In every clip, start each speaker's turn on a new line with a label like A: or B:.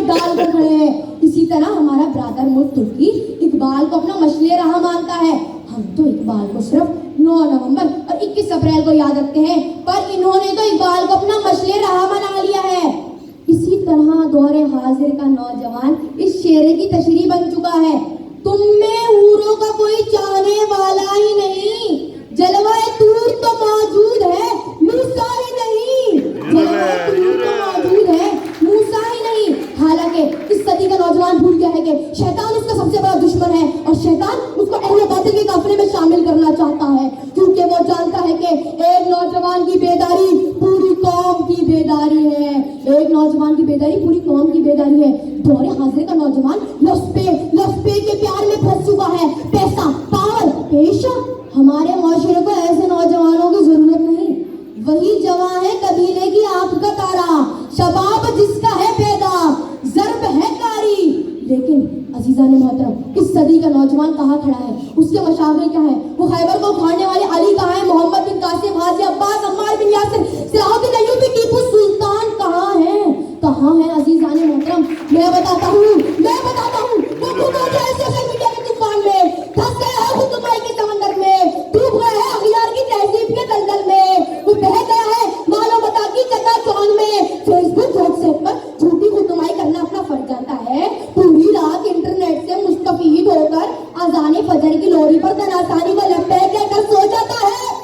A: ڈال کر کھڑے ہیں. اسی طرح ہمارا برادر ملک ترکی اقبال کو اپنا مشعل راہ مانتا ہے. ہم تو اقبال کو صرف 9 نومبر اور 21 اپریل کو یاد رکھتے ہیں, پر انہوں نے تو اقبال کو اپنا مشعل راہ بنا لیا ہے. اسی طرح دور حاضر کا نوجوان اس شعر کی تشریح بن چکا ہے. تم میں حوروں کا کوئی چاہنے والا ہی نہیں, جلوہ طور تو موجود ہے موسیٰ ہی نہیں. جلوہ طور تو موجود ہے موسیٰ ہی نہیں. حالانکہ اس صدی کا نوجوان بھول گیا ہے کہ شیطان اس کا سب سے بڑا دشمن ہے, اور شیطان اس کو اہل باطل کے قافلے میں شامل کرنا چاہتا ہے, کیونکہ وہ جانتا ہے کہ ایک نوجوان کی بیداری پوری قوم کی بیداری ہے. ایک نوجوان کی بیداری پوری قوم کی بیداری ہے. دور حاضر کا نوجوان لفظ کے پیار میں پھنس چکا ہے. پیسہ, پاور, پیشہ. ہمارے معاشرے کو ایسے نوجوانوں کی ضرورت نہیں. وہی جوان ہے قبیلے کی آنکھ کا تارا, شباب جس کا ہے پیدا, ضرب ہے کاری. لیکن عزیزان محترم, اس صدی کا نوجوان کہاں کھڑا ہے؟ اس کے مشاغل کیا ہے؟ وہ خیبر کو اکھاڑنے والے علی کہاں ہے؟ محمد بن قاسم, غازی عباس, عمار بن یاسر, صلاح الدین ایوبی, ٹیپو سلطان کہاں ہیں؟ کہاں ہیں عزیزان محترم؟ میں بتاتا ہوں وہ خود ہو جائے سوشل میڈیا کے طوفان میں, پھنس گیا ہے خود نمائی کے سمندر میں, ڈوب گیا ہے اغیار کی تہذیب کے دلدل میں, وہ بہہ گیا ہے مالو متا کی چکا چوند میں. فیس بک, واٹس ایپ پر جھوٹی خود نمائی کرنا اپنا فرض جانتا ہے. پوری رات انٹرنیٹ سے مستفید ہو کر اذان فجر کی لوری پر تناسانی کو لپیٹ لے کر سو جاتا ہے.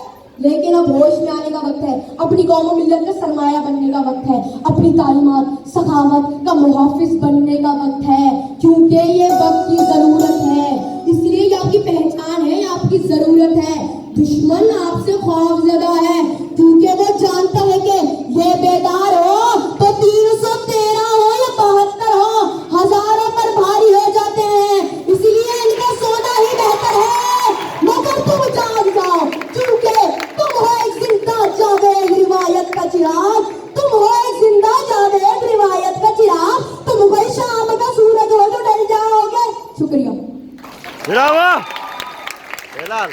A: لیکن اب ہوش میں آنے کا وقت ہے, اپنی قوم و ملت کا سرمایہ بننے کا وقت ہے, اپنی تعلیمات سخاوت کا محافظ بننے کا وقت ہے, کیونکہ یہ وقت کی ضرورت ہے. اس لیے یہ آپ کی پہچان ہے, یہ آپ کی ضرورت ہے. دشمن آپ سے خوف زدہ ہے, کیونکہ وہ جانتا ہے کہ یہ بیدار ہو تو 313 ہو یا 72 ہو, ہزاروں پر بھاری ہو جاتے ہیں. اس لیے ان کا سونا ہی بہتر ہے. مگر تم جاگ جاؤ, کیونکہ تم ہو ایک زندہ جاوید روایت کا چراغ. تم ہو ایک زندہ جاوید روایت کا چراغ. تم کوئی شام کا سورج ہو جو ڈل جاؤ گے. شکریہ.
B: بلال